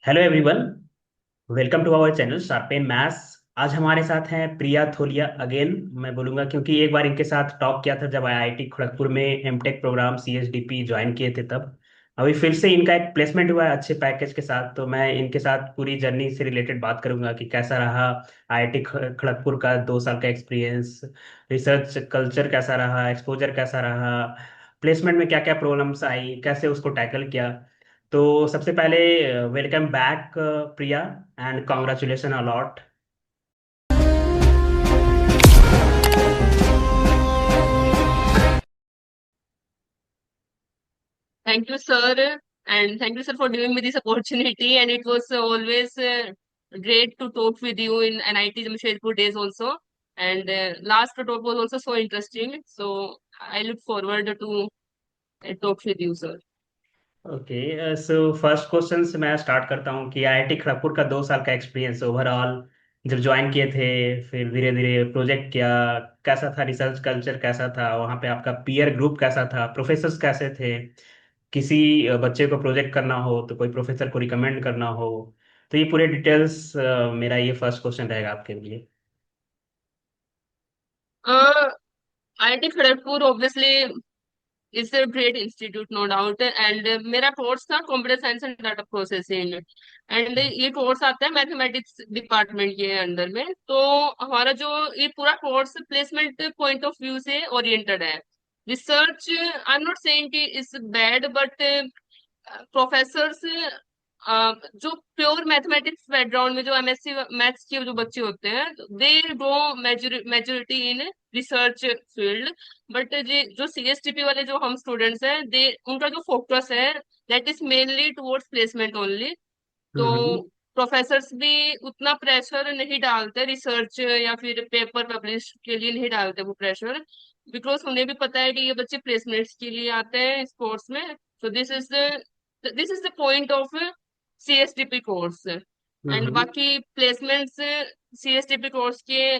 Hello everyone. Welcome to our channel sharpen maths. आज हमारे साथ हैं प्रिया थोलिया अगेन। मैं बोलूंगा क्योंकि एक बार इनके साथ टॉक किया था जब आईआईटी खड़गपुर में एमटेक प्रोग्राम सीएसडीपी ज्वाइन किए थे तब। अभी फिर से इनका एक प्लेसमेंट हुआ है अच्छे पैकेज के साथ, तो मैं इनके साथ पूरी जर्नी से रिलेटेड बात करूंगा कि कैसा रहा आईआईटी खड़गपुर का 2 साल का एक्सपीरियंस, रिसर्च कल्चर कैसा रहा, एक्सपोजर कैसा रहा, प्लेसमेंट में क्या क्या प्रॉब्लम्स आई, कैसे उसको टैकल किया। तो सबसे पहले welcome back Priya, and congratulation a lot. Thank you, sir, and thank you, sir, for giving me this opportunity. And it was always great to talk with you in NIT Jamshedpur days also. And last talk was also so interesting. So I look forward to talk with you, sir. Okay, so first question से मैं start करता हूँ कि IIT Kharagpur का 2 साल का experience overall, जब join किए थे फिर धीरे धीरे प्रोजेक्ट किया, कैसा था, रिसर्च कल्चर कैसा था वहाँ पे, आपका पीयर ग्रुप कैसा था, प्रोफेसर्स कैसे थे, किसी बच्चे को प्रोजेक्ट करना हो तो कोई प्रोफेसर को रिकमेंड करना हो। तो ये पूरे डिटेल्स, मेरा ये फर्स्ट क्वेश्चन रहेगा आपके लिए। IIT Kharagpur obviously is a great institute, no doubt. And मेरा कोर्स था computer science and data processing. And ये कोर्स आता है मैथमेटिक्स डिपार्टमेंट के अंडर में। तो हमारा जो ये पूरा course placement point of view से ओरिएंटेड है। Research I am not saying कि इज बैड, बट प्रोफेसर्स जो प्योर मैथमेटिक्स बैकग्राउंड में जो एमएससी मैथ्स के जो बच्चे होते हैं, they go majority in research field. But जो सीएसटीपी वाले जो हम स्टूडेंट्स हैं, दे उनका जो फोकस है that is mainly towards placement only. तो हम्म। प्रोफेसर्स भी उतना प्रेशर नहीं डालते रिसर्च या फिर पेपर पब्लिश के लिए, नहीं डालते वो प्रेशर। बिकॉज उन्हें भी पता है कि ये बच्चे प्लेसमेंट्स के लिए आते हैं इस कोर्स में। So this is the point of CSTP course. And hmm. बाकी प्लेसमेंट्स सीएसटीपी कोर्स के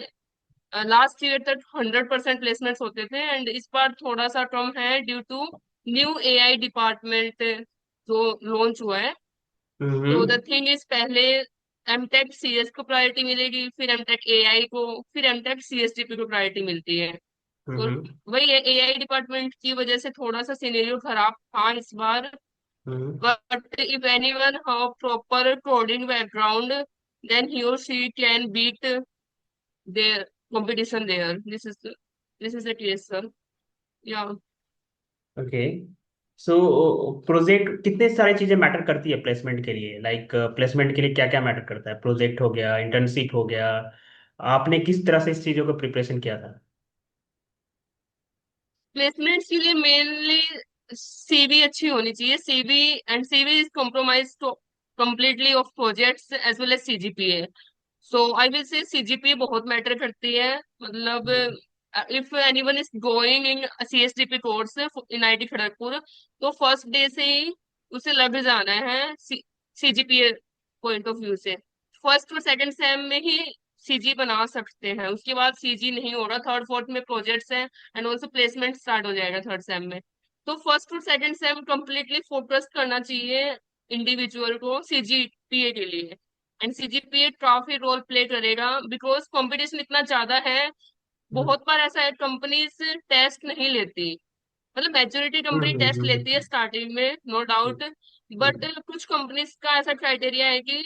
लास्ट ईयर तक 100% प्लेसमेंट्स होते थे। एंड इस बार थोड़ा सा कम है due to new AI department जो लॉन्च हुआ है। तो हम्म। द थिंग इज, पहले एमटेक सीएस को प्रायोरिटी मिलेगी, फिर एमटेक एआई को, फिर एमटेक सीएसटीपी को प्रायोरिटी मिलती है। तो हम्म। वही है, एआई डिपार्टमेंट की वजह से थोड़ा सा सिनेरियो खराब था इस बार। Hmm. But if anyone have proper coding background, then he और she can beat their competition there. This is the case, sir. Yeah. Okay, so project कितने सारी चीजें मैटर करती है प्लेसमेंट के लिए, लाइक प्लेसमेंट के लिए क्या क्या मैटर करता है, प्रोजेक्ट हो गया, इंटर्नशिप हो गया, आपने किस तरह से इस चीजों को प्रिपरेशन किया था। प्लेसमेंट्स के लिए मेनली सीवी अच्छी होनी चाहिए। CV and CV is compromised to completely of projects as well as CGPA. So I will say CGPA बहुत मैटर करती है। मतलब if anyone is going in CSDP course in IT Kharagpur, तो फर्स्ट डे से ही उसे लग जाना है सीजीपीए पॉइंट ऑफ व्यू से। फर्स्ट और सेकंड सेम में ही सीजी बना सकते हैं, उसके बाद सीजी नहीं हो रहा, थर्ड फोर्थ में प्रोजेक्ट्स हैं एंड ऑल्सो प्लेसमेंट स्टार्ट हो जाएगा थर्ड सेम में। तो फर्स्ट और सेकंड सेम कंप्लीटली फोकस करना चाहिए इंडिविजुअल को सीजीपीए के लिए। एंड सीजीपीए काफी रोल प्ले करेगा बिकॉज कंपटीशन इतना ज्यादा है। बहुत बार ऐसा है कंपनीज टेस्ट नहीं लेती। मतलब मेजोरिटी कंपनी टेस्ट लेती है स्टार्टिंग में, नो डाउट। बट कुछ कंपनीज का ऐसा क्राइटेरिया है कि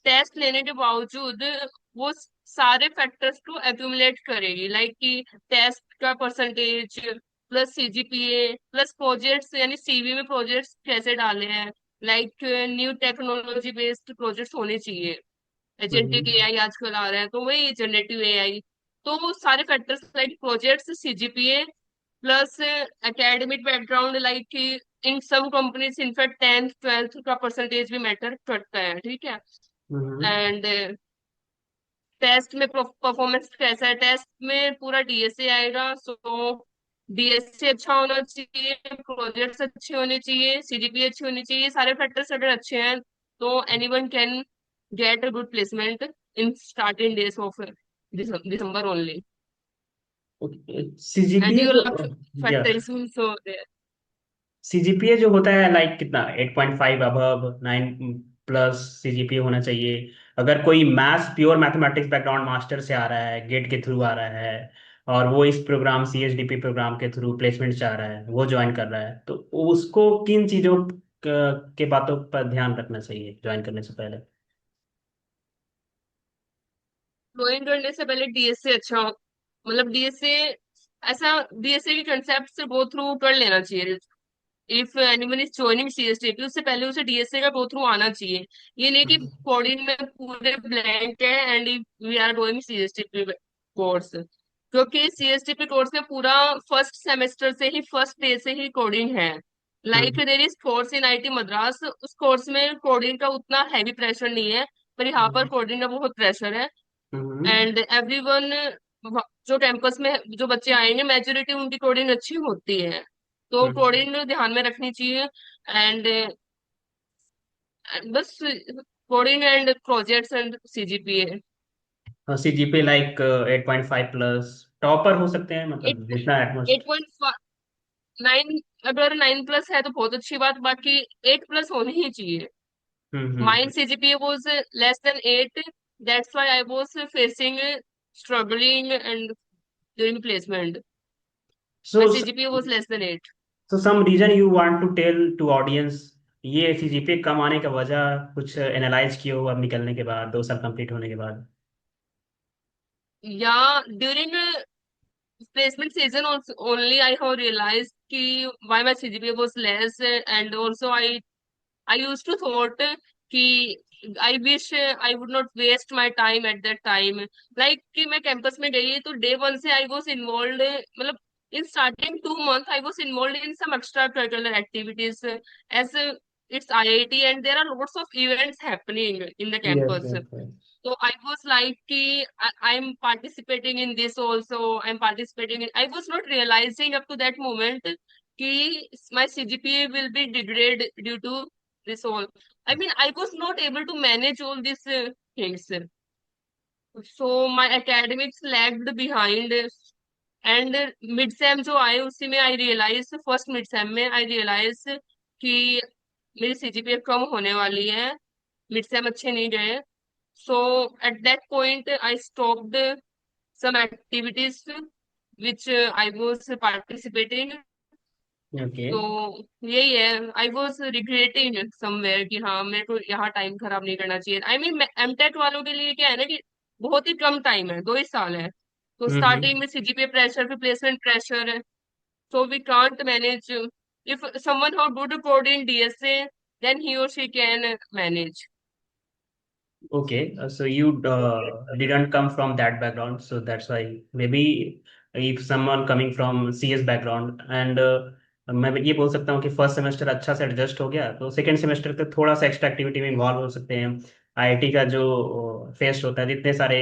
टेस्ट लेने के बावजूद वो सारे फैक्टर्स को एक्यूमुलेट करेगी, लाइक कि टेस्ट का percentage plus CGPA plus projects, यानी सीवी में प्रोजेक्ट्स कैसे डाले हैं। Like new technology based projects होने चाहिए। एजेंटिक एआई आजकल आ रहा है, तो वही जनरेटिव एआई। तो वो सारे factors like projects, CGPA plus academic background, like कि इन some companies in fact 10th 12th का परसेंटेज भी मैटर करता है, ठीक है। एंड टेस्ट में परफॉर्मेंस कैसा है, टेस्ट में पूरा डीएसए आएगा। सो डीएसए अच्छा होना चाहिए, प्रोजेक्ट्स अच्छे होने चाहिए, सीजीपी अच्छी होनी चाहिए, सारे फैक्टर्स अगर अच्छे हैं तो anyone can get a good placement in starting days of December only. And CGPA your जो, लक या फैक्टर इज ऑल्सो सीजीपीए जो होता है लाइक कितना, 8.5 अबव 9 प्लस सीजीपीए होना चाहिए। अगर कोई maths pure mathematics background master से आ रहा है, गेट के थ्रू आ रहा है, और वो इस प्रोग्राम सीएचडीपी प्रोग्राम के थ्रू प्लेसमेंट चाह रहा है, वो ज्वाइन कर रहा है, तो उसको किन चीज़ों के बातों पर ध्यान रखना चाहिए ज्वाइन करने से पहले? ज्वाइन करने से पहले डीएसए अच्छा मतलब डीएसए ऐसा डीएसए के कंसेप्ट से गो थ्रू कर लेना चाहिए। इफ एनीवन इज जॉइनिंग सीएसटीपी उससे पहले उसे डीएसए का गो थ्रू आना चाहिए। ये नहीं कि कोडिंग में पूरे ब्लैंक है and we are going CSTP course, क्योंकि सीएसटीपी कोर्स में पूरा फर्स्ट सेमेस्टर से ही फर्स्ट डे से ही कोडिंग है। Like hmm. There is course in IT Madras, उस कोर्स में कोडिंग का उतना हैवी प्रेशर नहीं है, पर यहाँ पर कोडिंग का बहुत प्रेशर है। हम्म। एंड एवरीवन जो कैंपस में जो बच्चे आएंगे मेजोरिटी उनकी कोडिंग अच्छी होती है, तो हम्म। कोडिंग ध्यान में रखनी चाहिए। एंड बस coding and projects and CGPA. CGP like 8.5 plus topper हो सकते हैं, मतलब एट जितना एट एटमोस्ट। पॉइंट नाइन, अगर 9+ है तो बहुत अच्छी बात, बाकी 8+ होनी ही चाहिए। Hmm. Mine CGPA was less than 8, that's why I was facing struggling and during placement so my CGPA was less than 8. So some reason you want to tell to audience, ये सीजीपी कम आने का वजह कुछ analyse किए हो अब निकलने के बाद, 2 साल कंप्लीट होने के बाद? Yeah, during placement season also, only I have realized कि why my CGPA was less, and also I used to thought कि I wish I would not waste my time at that time. Like कि मैं campus में गई तो day one से I was involved, मतलब in starting 2 months I was involved in some extracurricular activities, as it's IIT and there are lots of events happening in the yes campus. Yes yes. So I was like, ki, I'm participating in this also. I'm participating in. I was not realizing up to that moment कि my CGPA will be degraded due to this all. I mean, I was not able to manage all these things. So my academics lagged behind. And mid sem जो आए उसी में आई realise, first mid sem में आई realise कि मेरी CGPA कम होने वाली है, मिड सेम अच्छे नहीं गए। So at that point, I stopped some activities which I was participating. Okay. तो यही है, आई वॉज रिग्रेटिंग समवेयर कि हाँ मेरे को यहाँ टाइम खराब नहीं करना चाहिए। आई मीन एमटेक वालों के लिए क्या है ना कि बहुत ही कम टाइम है, 2 ही साल है। तो स्टार्टिंग हम्म। में सीजीपीए प्रेशर, फिर प्लेसमेंट प्रेशर है, so we can't manage. If someone who good code in DSA, then he or she can manage. Okay, so you didn't come from that background, so that's why maybe if someone coming from CS background and मैं ये बोल सकता हूँ कि first semester अच्छा से adjust हो गया तो सेकंड सेमेस्टर तक थोड़ा सा एक्स्ट्रा एक्टिविटी में इन्वॉल्व हो सकते हैं। आईआईटी का जो फेस्ट होता है, जितने सारे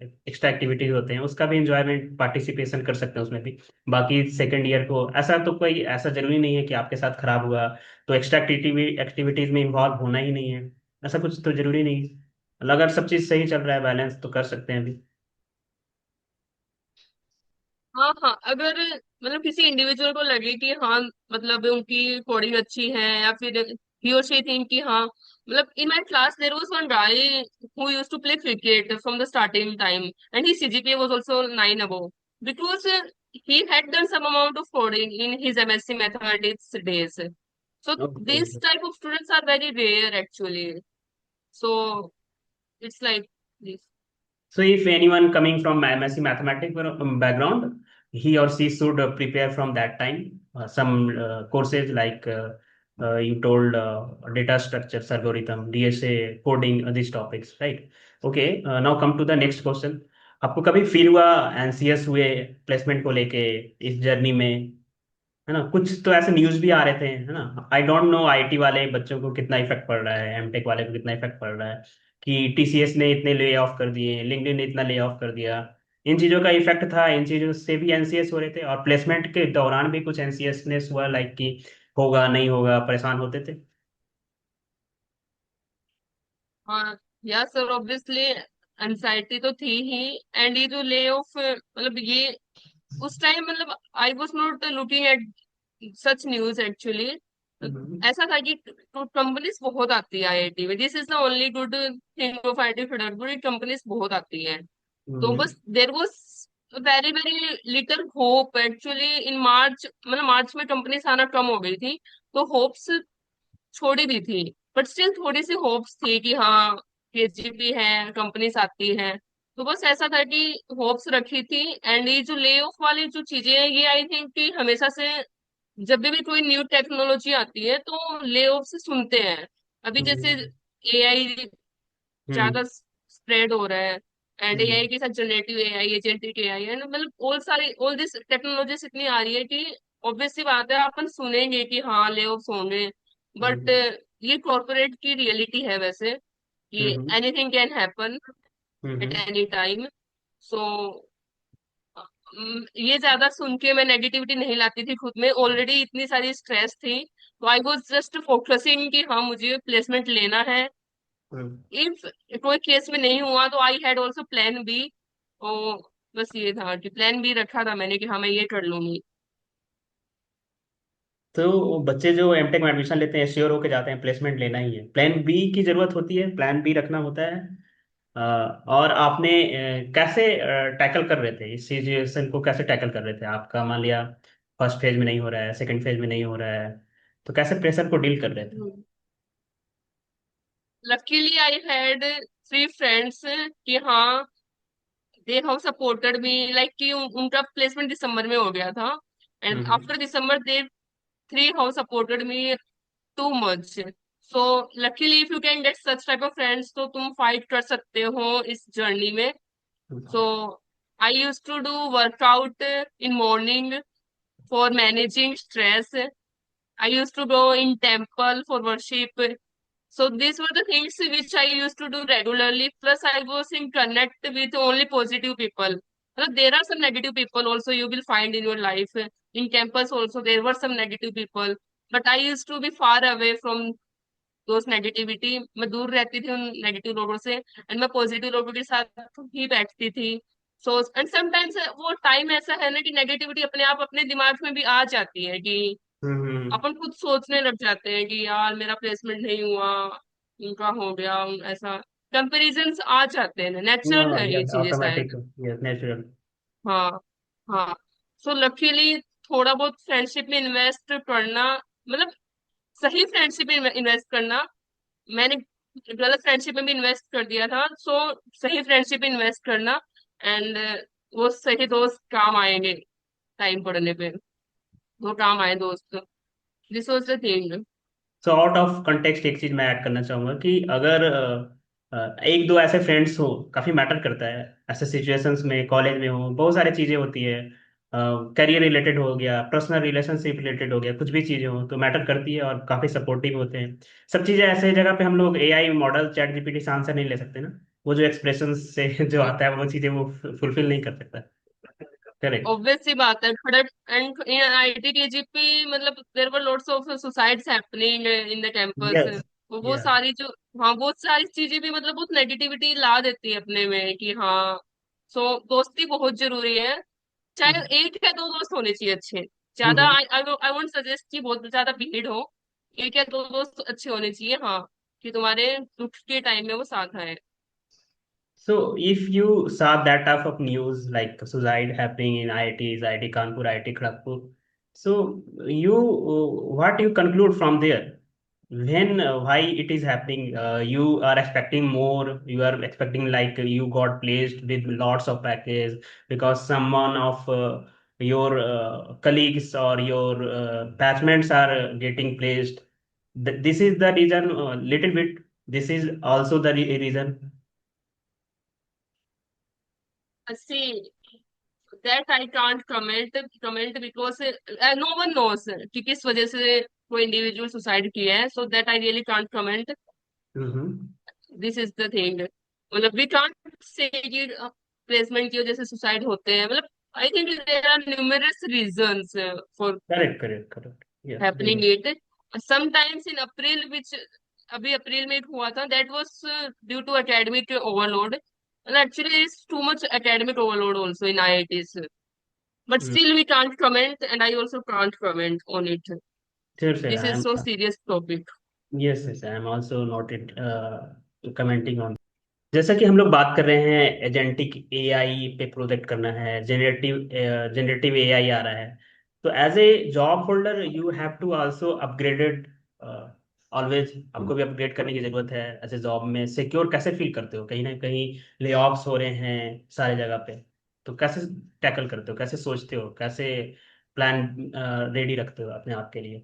एक्स्ट्रा एक्टिविटीज होते हैं, उसका भी इंजॉयमेंट पार्टिसिपेशन कर सकते हैं उसमें भी। बाकी सेकंड ईयर को ऐसा तो कोई ऐसा जरूरी नहीं है कि आपके साथ खराब हुआ तो एक्स्ट्रा एक्टिविटीज में इन्वॉल्व होना ही नहीं है, ऐसा कुछ तो जरूरी नहीं। अगर सब चीज सही चल रहा है, बैलेंस तो कर सकते हैं अभी। हाँ हाँ, अगर मतलब किसी इंडिविजुअल को लगे कि हाँ मतलब उनकी कोडिंग अच्छी है, या फिर ही और शी थिंक कि हाँ, मतलब in my class there was one guy who used to play cricket from the starting time and he CGPA was also 9 above, because he had done some amount of coding in his MSc mathematics days. So okay. these type of students are very rare actually. So it's like this. So if anyone coming from MSc mathematics background, he or she should prepare from that time some courses like you told data structures, algorithm, DSA, coding, these topics, right? Okay, now come to the next question. आपको कभी feel हुआ NCS हुए placement को लेके इस journey में? है ना, कुछ तो ऐसे न्यूज भी आ रहे थे, है ना। आई डोंट नो आईटी वाले बच्चों को कितना इफेक्ट पड़ रहा है, एमटेक वाले को कितना इफेक्ट पड़ रहा है, कि टीसीएस ने इतने ले ऑफ कर दिए, लिंक्डइन ने इतना ले ऑफ कर दिया। इन चीजों का इफेक्ट था, इन चीजों से भी एनसीएस हो रहे थे, और प्लेसमेंट के दौरान भी कुछ एनसीएस ने हुआ, लाइक कि होगा नहीं होगा, परेशान होते थे। हाँ या सर, ऑब्वियसली एंजाइटी तो थी ही। एंड ये जो ले ऑफ मतलब ये उस टाइम मतलब I was not looking at such news actually. Hmm. ऐसा था कि कंपनीज बहुत आती है आईआईटी में। This is the only good thing of IIT Kharagpur, companies बहुत आती है। तो हम्म। बस there was very very little hope actually in March, मतलब मार्च में कंपनीज आना कम हो गई थी, तो होप्स छोड़ी भी थी। बट स्टिल थोड़ी सी होप्स थी कि हाँ केजीपी है, कंपनीज आती है। तो बस ऐसा था कि होप्स रखी थी। एंड ये जो ले ऑफ वाली जो चीजें हैं, ये आई थिंक कि हमेशा से जब भी कोई न्यू टेक्नोलॉजी आती है तो ले ऑफ से सुनते हैं। अभी जैसे हम्म। एआई हम्म। ज्यादा स्प्रेड हो रहा है, एंड हम्म। एआई के साथ generative AI, agentic AI and मतलब ऑल दिस टेक्नोलॉजीज इतनी आ रही है कि ऑब्वियस सी बात है अपन सुनेंगे कि हाँ ले ऑफ होंगे। But hmm. ये कॉर्पोरेट की रियलिटी है वैसे, कि hmm. Anything can happen at hmm. Any time. So ये ज्यादा सुन के मैं नेगेटिविटी नहीं लाती थी खुद में, ऑलरेडी इतनी सारी स्ट्रेस थी, तो आई वॉज जस्ट फोकसिंग कि हाँ मुझे प्लेसमेंट लेना है। हम्म। इफ कोई केस में नहीं हुआ तो I had also plan B. और बस ये था कि प्लान बी रखा था मैंने कि हाँ मैं ये कर लूंगी। तो बच्चे जो एमटेक में एडमिशन लेते हैं श्योर होके जाते हैं प्लेसमेंट लेना ही है, प्लान बी की जरूरत होती है, प्लान बी रखना होता है। और आपने कैसे टैकल कर रहे थे इस सिचुएशन को, कैसे टैकल कर रहे थे? आपका मान लिया फर्स्ट फेज में नहीं हो रहा है, सेकंड फेज में नहीं हो रहा है, तो कैसे प्रेशर को डील कर रहे थे? लकीली आई हैड 3 फ्रेंड्स कि हाँ they have supported me, like कि उनका प्लेसमेंट दिसंबर में हो गया था, and hmm. After December they 3 have supported me too much. So luckily if you can get such type of friends तो तुम फाइट कर सकते हो इस जर्नी में। Hmm. So I use to do workout in morning for managing stress. I used to go in temple for worship. So these were the things which I used to do regularly. Plus, I was in connect with only positive people. There are some negative people also you will find in your life. In campus also there were some negative people, but I used to be far away from those negativity. मैं दूर रहती थी उन negative लोगों से, and मैं positive लोगों के साथ ही बैठती थी। सो एंड समटाइम्स वो टाइम ऐसा है ना कि नेगेटिविटी अपने आप अपने दिमाग में भी आ जाती है कि हम्म। अपन खुद सोचने लग जाते हैं कि यार मेरा प्लेसमेंट नहीं हुआ, उनका हो गया, ऐसा कंपेरिजन्स आ जाते हैं, नेचुरल है ये यस, चीजें शायद। ऑटोमेटिक। Yes, natural. हाँ हाँ। सो लकीली थोड़ा बहुत फ्रेंडशिप में इन्वेस्ट करना, मतलब सही फ्रेंडशिप में इन्वेस्ट करना, मैंने गलत फ्रेंडशिप में भी इन्वेस्ट कर दिया था। सो सही फ्रेंडशिप में इन्वेस्ट करना, एंड वो सही दोस्त काम आएंगे टाइम पड़ने पे, वो काम आए दोस्त। This was the thing. So out of context एक चीज मैं ऐड करना चाहूंगा कि अगर एक दो ऐसे फ्रेंड्स हो, काफी मैटर करता है ऐसे सिचुएशंस में, कॉलेज में हो बहुत सारी चीजें होती है, करियर रिलेटेड हो गया, पर्सनल रिलेशनशिप रिलेटेड हो गया, कुछ भी चीजें हो तो मैटर करती है और काफी सपोर्टिव होते हैं। सब चीजें ऐसे जगह पे हम लोग एआई मॉडल चैट जीपीटी से आंसर नहीं ले सकते ना, वो जो एक्सप्रेशन से जो आता है वो चीजें वो फुलफिल नहीं कर सकता। करेक्ट। ऑब्वियस सी बात है Kharag and in IT KGP, मतलब there were lots of suicides happening in the campus. Yes. वो या। सारी जो, हाँ बहुत सारी चीजें भी मतलब बहुत नेगेटिविटी ला देती है अपने में कि हाँ। सो दोस्ती बहुत जरूरी है, चाहे एक या दो दोस्त होने चाहिए अच्छे। ज्यादा आई आई वोंट सजेस्ट कि बहुत ज्यादा भीड़ हो, एक या दो दोस्त अच्छे होने चाहिए, हाँ, कि तुम्हारे दुख के टाइम में वो साथ आए। So, if you saw that type of news like suicide happening in IITs, IIT Kanpur, IIT Kharagpur, so what you conclude from there? When, why it is happening? You are expecting more. You are expecting like you got placed with lots of package because someone of your colleagues or your batchmates are getting placed. This is the reason. Little bit. This is also the reason. See, that I can't comment because no one knows कि किस वजह से कोई individual suicide किया है, so that I really can't comment. Mm-hmm. This is the thing, मतलब we can't say कि placement की वजह से सुसाइड होते हैं, मतलब I think there are numerous reasons for Correct, correct, correct. Yes. happening it. Sometimes in April, which अभी अप्रैल में एक हुआ था, that was due to academic overload, and actually it's too much academic overload also in IITs. But Mm. still we can't comment, and I also can't comment on it. sure, sure. This is so serious topic. Yes, yes, I am also noted commenting on. जैसा कि हम लोग बात कर रहे हैं agentic AI पे project करना है, जनरेटिव एआई आ रहा है, तो as a job holder you have to also upgraded always. आपको भी अपग्रेड करने की जरूरत है ऐसे जॉब में। सिक्योर कैसे फील करते हो? कहीं ना कहीं ले ऑफ्स हो रहे हैं सारे जगह पे, तो कैसे टैकल करते हो, कैसे सोचते हो, कैसे प्लान रेडी रखते हो अपने आप के लिए?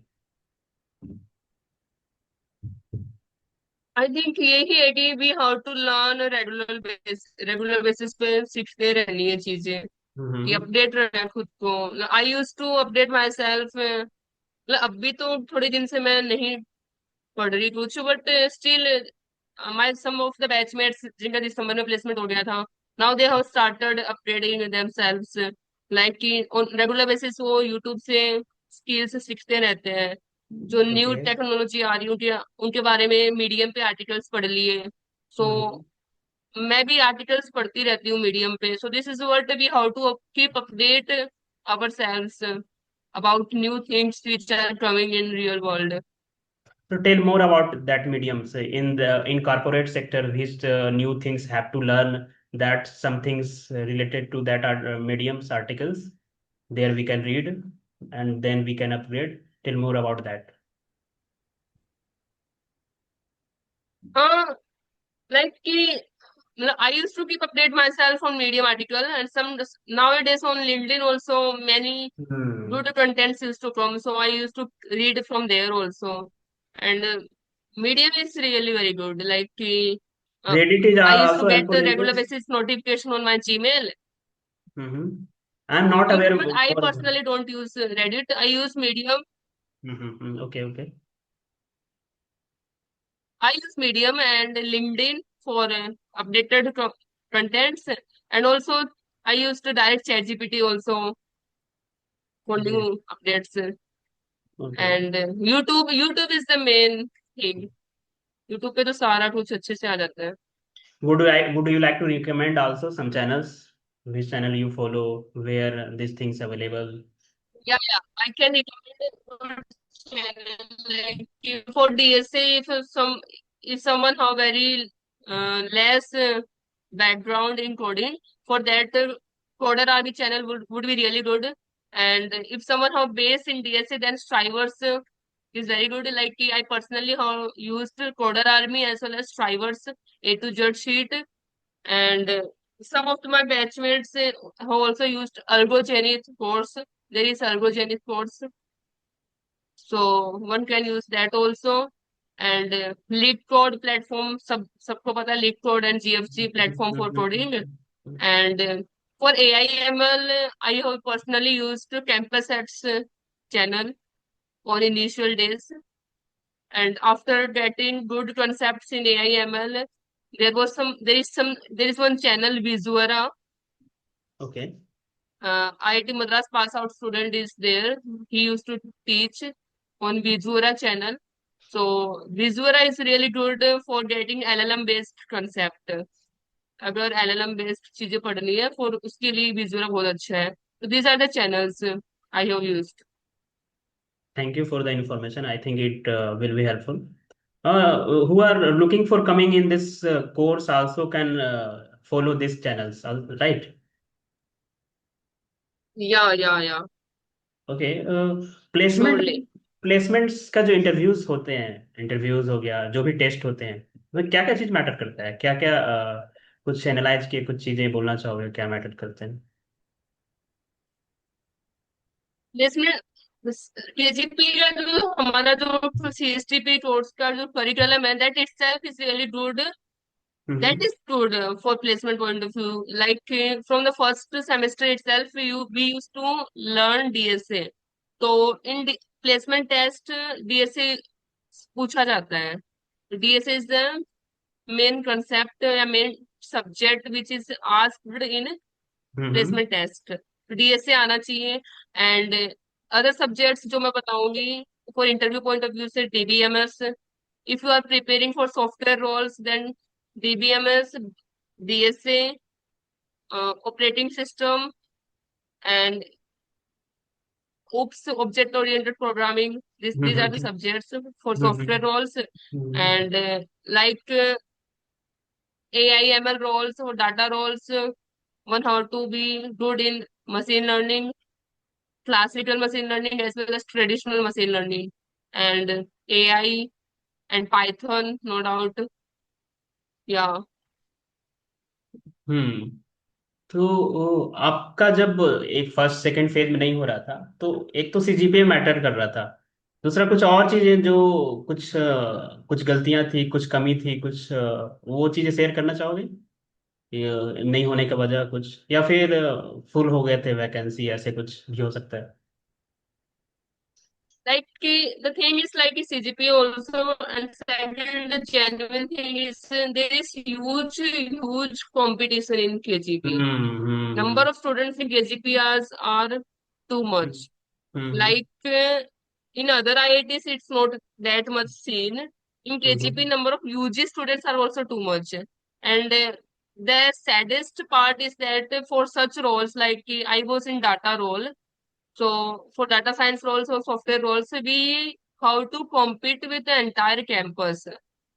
आई थिंक यही है कि we how to learn regular basis पे सीखते रहनी है चीजें, कि हम्म। अपडेट रहना है खुद को। I use to update my self. मतलब अभी तो थोड़े दिन से मैं नहीं पढ़ रही कुछ, but still my some of the batchmates जिनका दिसंबर में प्लेसमेंट हो गया था, now they have started upgrading themselves. Like कि ऑन रेगुलर बेसिस वो यूट्यूब से स्किल्स सीखते रहते हैं। जो न्यू ओके। टेक्नोलॉजी आ रही है उनके उनके बारे में मीडियम पे आर्टिकल्स पढ़ लिए। सो हम्म। मैं भी आर्टिकल्स पढ़ती रहती हूँ मीडियम पे। So this is what we how to keep update ourselves about new things which are coming in real world. So tell more about that mediums in the in corporate sector. Which new things have to learn? That some things related to that are mediums articles. There we can read and then we can upgrade. Tell more about that. हाँ, like कि I used to keep update myself on Medium article, and some nowadays on LinkedIn also many Hmm. good contents used to come. So I used to read from there also, and Medium is really very good. Like Reddit is I used to also get helpful the in regular this. basis notification on my Gmail. Mm-hmm. I'm not aware But I for. personally don't use Reddit. I use Medium. Mm-hmm. Okay, okay. I use Medium and LinkedIn for updated contents, and also I used to direct ChatGPT also for Yes. new updates. Okay. And YouTube is the main thing. YouTube पे तो सारा कुछ अच्छे से आ जाता है. Would you like to recommend also some channels? Which channel you follow? Where these things available? Yeah, yeah. I can recommend a good channel like for DSA. If someone have very less background in coding, for that Coder RB channel would be really good. And if someone have base in DSA, then Strivers is very good. Like I personally have used Coder Army as well as Strivers A to Z sheet, and some of my batchmates have also used Ergogenith course. There is Ergogenith course, so one can use that also. And LeetCode platform, सबको पता है LeetCode and GFG platform for coding. And for AI/ML, I have personally used CampusX channel on initial days. And after getting good concepts in AI/ML, there is one channel Visuara. Okay. IIT Madras pass out student is there. He used to teach on Visuara channel. So Visuara is really good for getting LLM based concept. अगर LLM based चीजें पढ़नी है for उसके लिए Visuara बहुत अच्छा है. So these are the channels I have used. Thank you for the information. I think it will be helpful. Who are looking for coming in this course also can follow these channels, right? Yeah. Okay. Placement Surely. Placements का जो interviews होते हैं, interviews हो गया, जो भी test होते हैं, उसमें क्या क्या चीज मैटर करता है? क्या क्या कुछ एनालाइज किए, कुछ चीजें बोलना चाहोगे क्या मैटर करते हैं? इसमें केजीपी का जो हमारा जो सीएसटीपी कोर्स का जो करिकुलम है, that itself is really good. That hmm. is good for placement point of view. Like from the first semester itself, we used to learn DSA. So in placement test, DSA पूछा जाता है. DSA is the main concept या main subject which is asked in hmm. placement test. DSA आना चाहिए. And other subjects जो मैं बताऊंगी for interview point of view से DBMS. If you are preparing for software roles, then DBMS, DSA, operating system, and OOPS, object oriented programming. These are the hmm subjects for hmm software roles, hmm and like AI ML roles or data roles. One how to be good in machine learning, classical machine learning as well as traditional machine learning, and AI and Python, no doubt. Yeah. हम्म। तो आपका जब एक first second phase में नहीं हो रहा था तो एक तो सीजीपीए मैटर कर रहा था, दूसरा कुछ और चीजें जो कुछ कुछ गलतियां थी, कुछ कमी थी, कुछ वो चीजें शेयर करना चाहोगे? ये नहीं होने का वजह कुछ, या फिर फुल हो गए थे वैकेंसी, ऐसे कुछ भी हो सकता है। Like the thing is like CGPA also, and second the genuine thing is there is huge competition in KGP. Number hmm of students in KGPs are too hmm much. Hmm Like in other IITs, it's not that much seen. In KGP, hmm number of UG students are also too much. And the saddest part is that for such roles, like I was in data role, so for data science roles or software roles, we how to compete with the entire campus.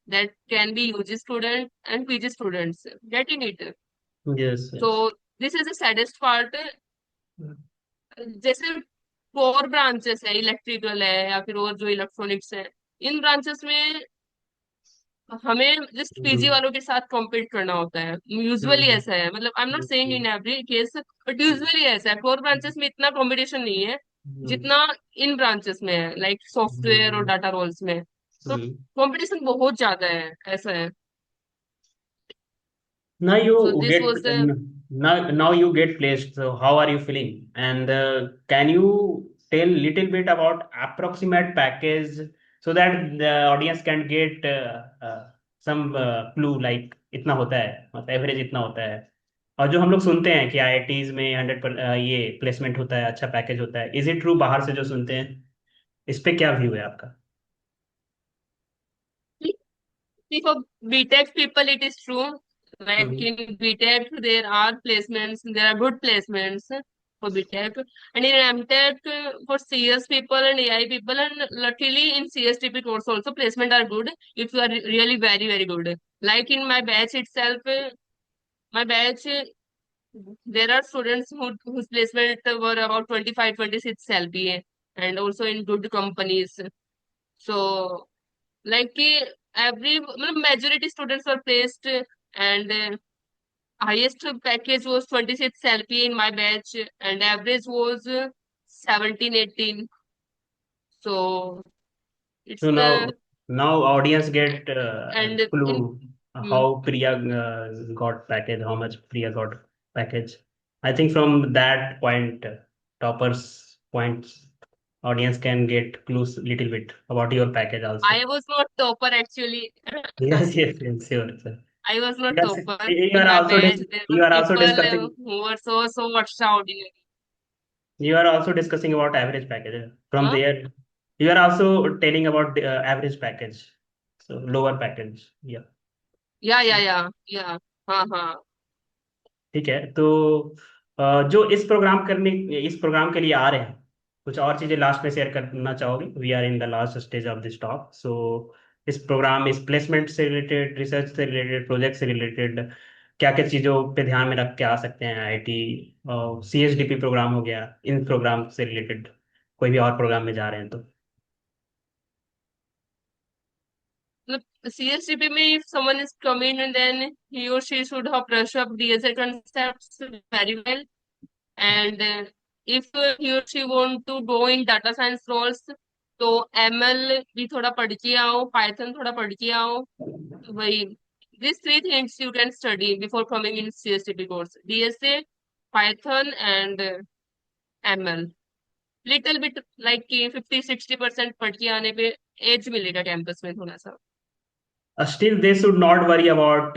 That can be UG student and PG students. Getting it? Yes yes. So this is the saddest part. जैसे core branches है, electrical है या फिर और जो electronics है, इन branches में हमें जस्ट पीजी वालों के साथ कॉम्पीट करना होता है। यूजुअली ऐसा है, मतलब आई am not saying in every case, but usually ऐसा है। कोर ब्रांचेस में इतना कंपटीशन नहीं है जितना इन ब्रांचेस में है, लाइक सॉफ्टवेयर और डाटा रोल्स में। तो कंपटीशन बहुत ज्यादा है, ऐसा है। Now so you this get was now you get placed. So how are you feeling? And can you tell little bit about approximate package so that the audience can get some clue like इतना होता है, मतलब average इतना होता है। और जो हम लोग सुनते हैं कि आईआईटीज में 100 पर ये प्लेसमेंट होता है, अच्छा पैकेज होता है, इज इट ट्रू? बाहर से जो सुनते हैं, इस पे क्या व्यू है आपका? See, for BTech people, it is true. Like hmm in BTech, there are placements, there are good placements for BTech. And in MTech, for CS people and AI people, and luckily in CSTP course also, placement are good if you are really very, very good. Like in my batch itself, my batch, there are students whose placement were about 25, 26 LPA, and also in good companies. So like कि every मतलब majority students were placed, and highest package was 26 LPA in my batch, and average was 17, 18. So it's So the now audience get and in clue mm, how Priya got package, how much Priya got package. I think from that point, toppers points, audience can get clues little bit about your package also. I was not topper actually. Yes, yes, yes, sure, sir. I was not Yes, topper you in are my also batch. There were you are also people discussing who were so extraordinary. you are also discussing about average package. From Huh? there, you are also telling about the average package, so lower package. Yeah. Yeah. हाँ हाँ। ठीक है, तो जो इस programme करने इस programme के लिए आ रहे हैं, कुछ और चीजें लास्ट में शेयर करना चाहोगे? We are in the last stage of this talk. So इस प्रोग्राम, इस प्लेसमेंट से रिलेटेड, रिसर्च से रिलेटेड, प्रोजेक्ट से रिलेटेड क्या क्या चीजों पे ध्यान में रख के आ सकते हैं आईआईटी? सीएचडीपी प्रोग्राम हो गया, इन प्रोग्राम से रिलेटेड कोई भी और प्रोग्राम में जा रहे हैं तो। मतलब CSTP में if someone is coming, and then he or she should have brushed up DSA concepts very well, and if he or she want to go in data science roles, तो ML भी थोड़ा पढ़ के आओ, Python थोड़ा पढ़ के आओ। वही these three things you can study before coming in CSTP course: DSA, Python, and ML. Little bit like कि 50-60% पढ़ के आने पे एज मिलेगा कैंपस में थोड़ा सा। Still, they should not worry about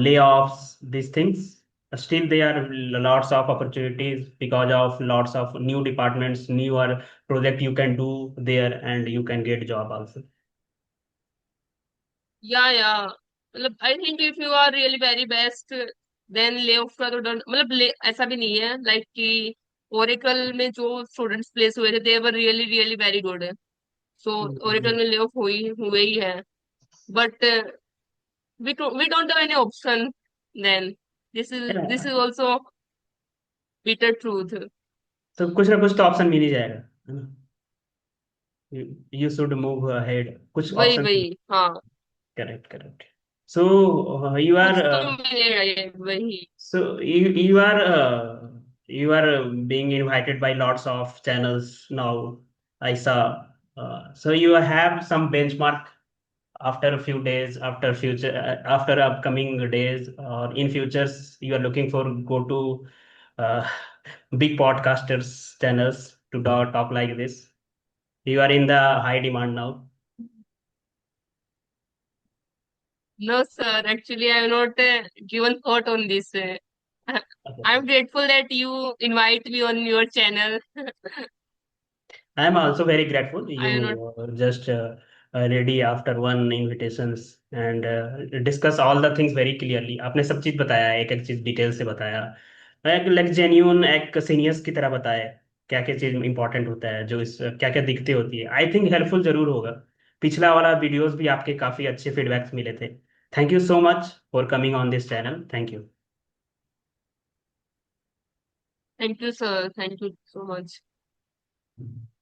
layoffs, these things. Still, there are lots of opportunities because of lots of new departments, newer project you can do there, and you can get job also. या मतलब I think if you are really very best, then lay off का तो डर, मतलब ऐसा भी नहीं है लाइक कि ओरेकल में जो स्टूडेंट्स प्लेस हुए थे they were really really very good. So Oracle में ले ऑफ हुए ही है। But we don't have any option then. This is also bitter truth. तो कुछ ना कुछ तो ऑप्शन मिल ही जाएगा, है ना? यू शुड मूव अहेड, कुछ वही ऑप्शन। वही हाँ। Correct, correct. So you are, कुछ तो मिलेगा ये वही। so you are being invited by lots of channels now. I saw. So you have some benchmark after a few days, after future, after upcoming days, or in futures you are looking for go to uh, big podcasters channels to talk like this. You are in the high demand now. No, sir. Actually, I have not given thought on this. I'm grateful that you invite me on your channel. I am also very grateful I have not. you just ready after one invitations and discuss all the things very clearly. आपने सब चीज बताया, एक एक चीज detail से बताया, एक लाइक जेन्यून एक सीनियर्स की तरह बताया क्या क्या चीज इंपॉर्टेंट होता है, जो इस क्या क्या दिक्कतें होती है। आई थिंक हेल्पफुल जरूर होगा। पिछला वाला वीडियोस भी आपके काफी अच्छे फीडबैक्स मिले थे। Thank you so much for coming on this channel. Thank Thank you, sir. Thank you so much. You.